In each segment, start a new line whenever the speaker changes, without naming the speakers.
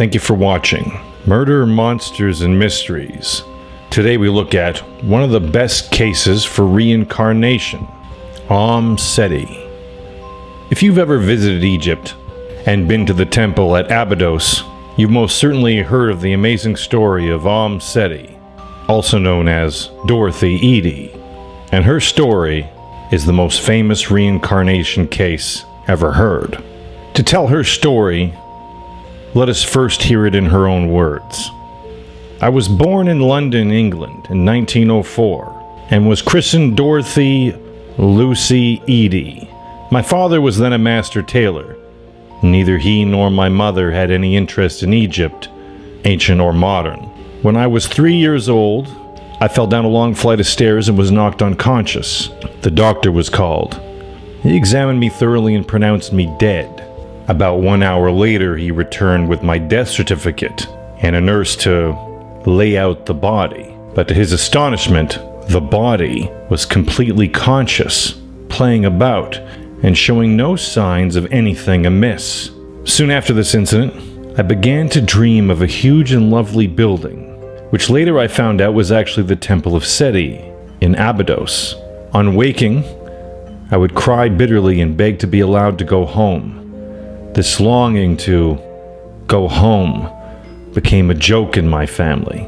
Thank you for watching Murder, Monsters, and Mysteries. Today we look at one of the best cases for reincarnation, Omm Sety. If you've ever visited Egypt and been to the temple at Abydos, you've most certainly heard of the amazing story of Omm Sety, also known as Dorothy Eady. And her story is the most famous reincarnation case ever heard. To tell her story, let us first hear it in her own words. I was born in London, England in 1904 and was christened Dorothy Lucy Eady. My father was then a master tailor. Neither he nor my mother had any interest in Egypt, ancient or modern. When I was 3 years old, I fell down a long flight of stairs and was knocked unconscious. The doctor was called. He examined me thoroughly and pronounced me dead. About 1 hour later, he returned with my death certificate and a nurse to lay out the body. But to his astonishment, the body was completely conscious, playing about, and showing no signs of anything amiss. Soon after this incident, I began to dream of a huge and lovely building, which later I found out was actually the Temple of Sety in Abydos. On waking, I would cry bitterly and beg to be allowed to go home. This longing to go home became a joke in my family,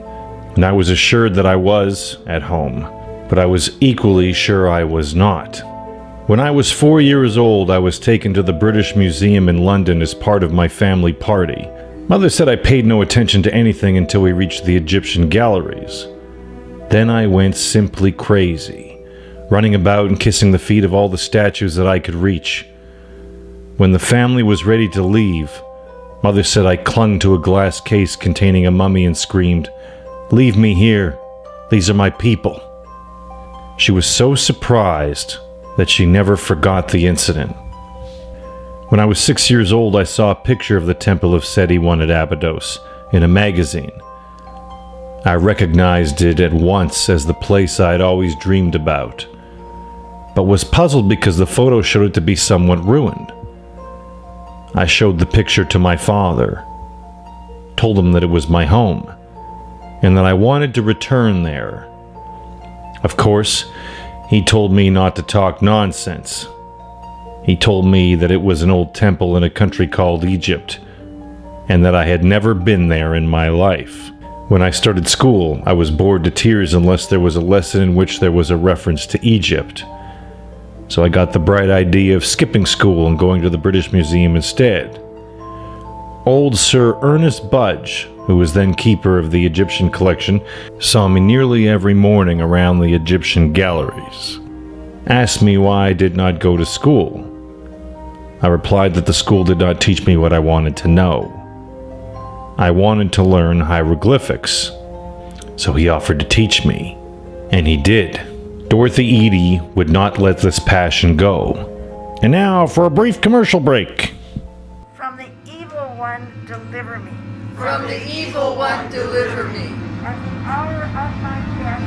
and I was assured that I was at home, but I was equally sure I was not. When I was 4 years old, I was taken to the British Museum in London as part of my family party. Mother said I paid no attention to anything until we reached the Egyptian galleries. Then I went simply crazy, running about and kissing the feet of all the statues that I could reach. When the family was ready to leave, Mother said I clung to a glass case containing a mummy and screamed, "Leave me here. These are my people." She was so surprised that she never forgot the incident. When I was 6 years old, I saw a picture of the Temple of Sety one at Abydos in a magazine. I recognized it at once as the place I had always dreamed about, but was puzzled because the photo showed it to be somewhat ruined. I showed the picture to my father, told him that it was my home, and that I wanted to return there. Of course, he told me not to talk nonsense. He told me that it was an old temple in a country called Egypt, and that I had never been there in my life. When I started school, I was bored to tears unless there was a lesson in which there was a reference to Egypt. So I got the bright idea of skipping school and going to the British Museum instead. Old Sir Ernest Budge, who was then keeper of the Egyptian collection, saw me nearly every morning around the Egyptian galleries. Asked me why I did not go to school. I replied that the school did not teach me what I wanted to know. I wanted to learn hieroglyphics, so he offered to teach me, and he did. Dorothy Eady would not let this passion go. And now for a brief commercial break.
From the evil one, deliver me.
From the evil one, deliver me.
At the hour of my death,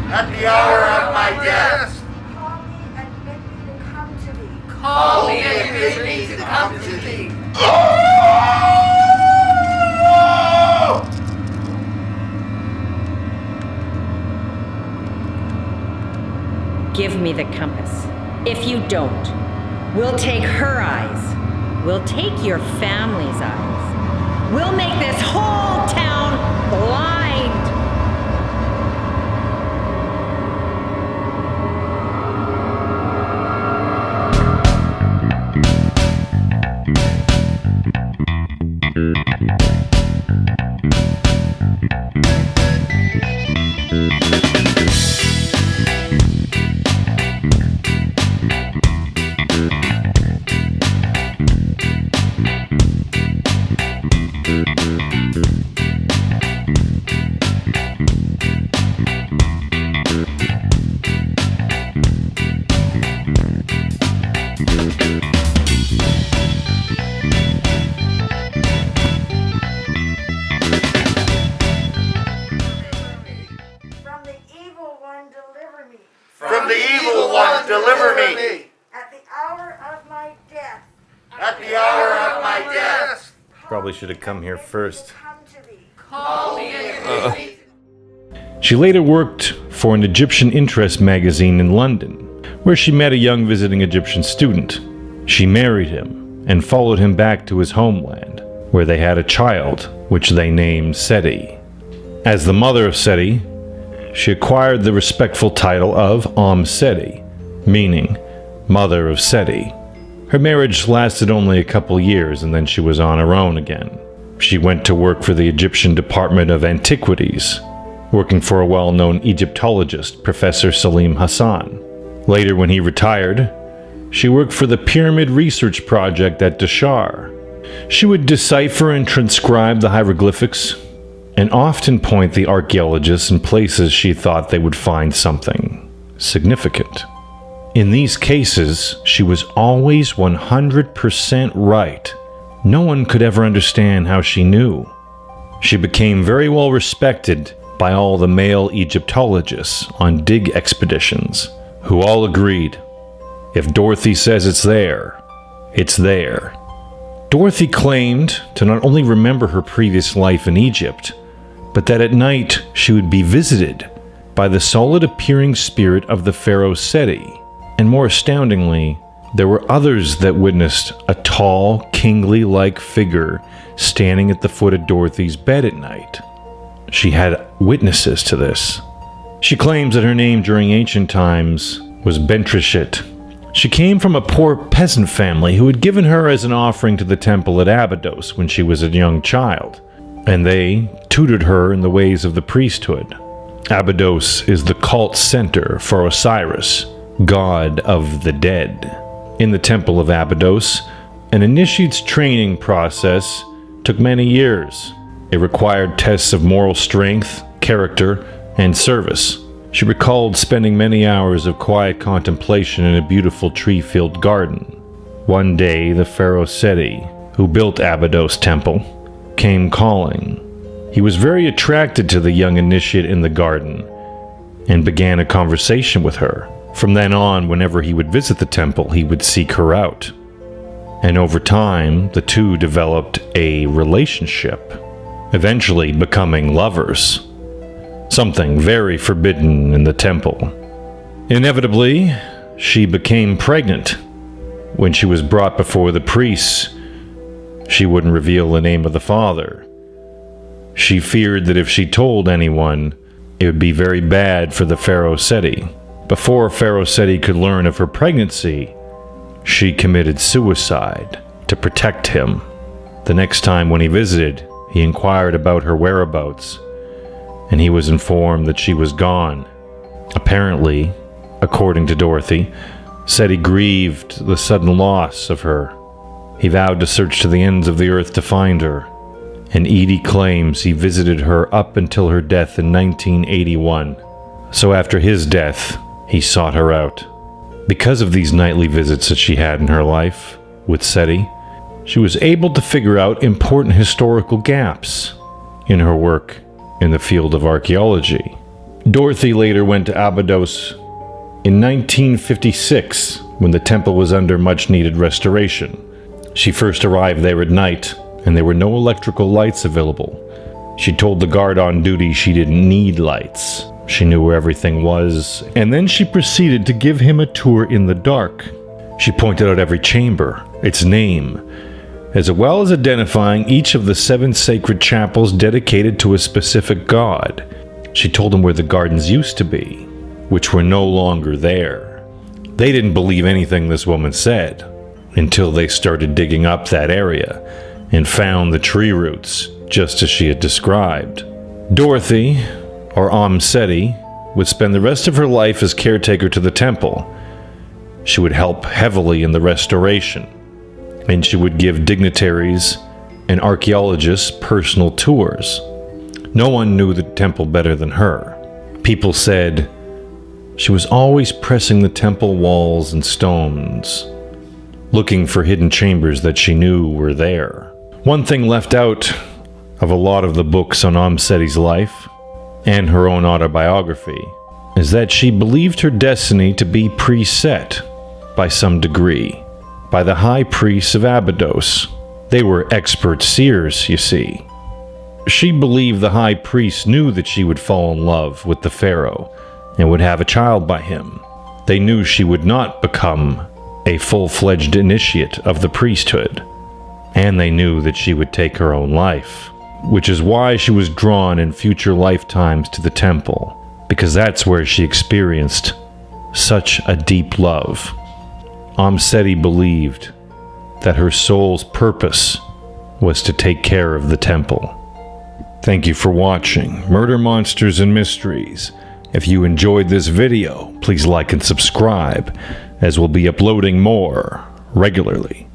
At the hour of my death,
call me and bid me to come to thee.
call me and bid me to come to thee.
Give me the compass. If you don't, we'll take her eyes. We'll take your family's eyes. We'll make this whole town blind.
From the evil one, deliver me.
At the hour of my death,
At the hour of my death,
probably should have come here first.
Come to thee.
Call me and bring me.
She later worked for an Egyptian interest magazine in London, where she met a young visiting Egyptian student. She married him and followed him back to his homeland, where they had a child, which they named Sety. As the mother of Sety, she acquired the respectful title of Omm Sety, meaning Mother of Sety. Her marriage lasted only a couple years, and then she was on her own again. She went to work for the Egyptian Department of Antiquities, working for a well-known Egyptologist, Professor Salim Hassan. Later, when he retired, she worked for the Pyramid Research Project at Dashar. She would decipher and transcribe the hieroglyphics and often point the archaeologists in places she thought they would find something significant. In these cases, she was always 100% right. No one could ever understand how she knew. She became very well respected by all the male Egyptologists on dig expeditions, who all agreed, if Dorothy says it's there, it's there. Dorothy claimed to not only remember her previous life in Egypt, but that at night she would be visited by the solid appearing spirit of the pharaoh Sety. And more astoundingly, there were others that witnessed a tall, kingly-like figure standing at the foot of Dorothy's bed at night. She had witnesses to this. She claims that her name during ancient times was Bentrishit. She came from a poor peasant family who had given her as an offering to the temple at Abydos when she was a young child, and they tutored her in the ways of the priesthood. Abydos is the cult center for Osiris, god of the dead. In the temple of Abydos, an initiate's training process took many years. It required tests of moral strength, character, and service. She recalled spending many hours of quiet contemplation in a beautiful tree-filled garden. One day, the pharaoh Sety, who built Abydos temple, came calling. He was very attracted to the young initiate in the garden and began a conversation with her. From then on, whenever he would visit the temple, he would seek her out. And over time, the two developed a relationship, eventually becoming lovers. Something very forbidden in the temple. Inevitably, she became pregnant. When she was brought before the priests, she wouldn't reveal the name of the father. She feared that if she told anyone, it would be very bad for the pharaoh Sety. Before Pharaoh Sety could learn of her pregnancy, she committed suicide to protect him. The next time when he visited, he inquired about her whereabouts, and he was informed that she was gone. Apparently, according to Dorothy, Sety grieved the sudden loss of her. He vowed to search to the ends of the earth to find her, and Eady claims he visited her up until her death in 1981. So after his death, he sought her out. Because of these nightly visits that she had in her life with Sety, she was able to figure out important historical gaps in her work in the field of archaeology. Dorothy later went to Abydos in 1956 when the temple was under much-needed restoration. She first arrived there at night, and there were no electrical lights available. She told the guard on duty she didn't need lights. She knew where everything was, and then she proceeded to give him a tour in the dark. She pointed out every chamber, its name, as well as identifying each of the 7 sacred chapels dedicated to a specific god. She told him where the gardens used to be, which were no longer there. They didn't believe anything this woman said until they started digging up that area and found the tree roots, just as she had described. Dorothy, or Omm Sety, would spend the rest of her life as caretaker to the temple. She would help heavily in the restoration, and she would give dignitaries and archaeologists personal tours. No one knew the temple better than her. People said she was always pressing the temple walls and stones, looking for hidden chambers that she knew were there. One thing left out of a lot of the books on Omm Sety's life, and her own autobiography, is that she believed her destiny to be preset by some degree by the high priests of Abydos. They were expert seers, you see. She believed the high priest knew that she would fall in love with the pharaoh and would have a child by him. They knew she would not become a full-fledged initiate of the priesthood, and they knew that she would take her own life, which is why she was drawn in future lifetimes to the temple, because that's where she experienced such a deep love. Omm Sety believed that her soul's purpose was to take care of the temple. Thank you for watching Murder, Monsters, and Mysteries. If you enjoyed this video, please like and subscribe, as we'll be uploading more regularly.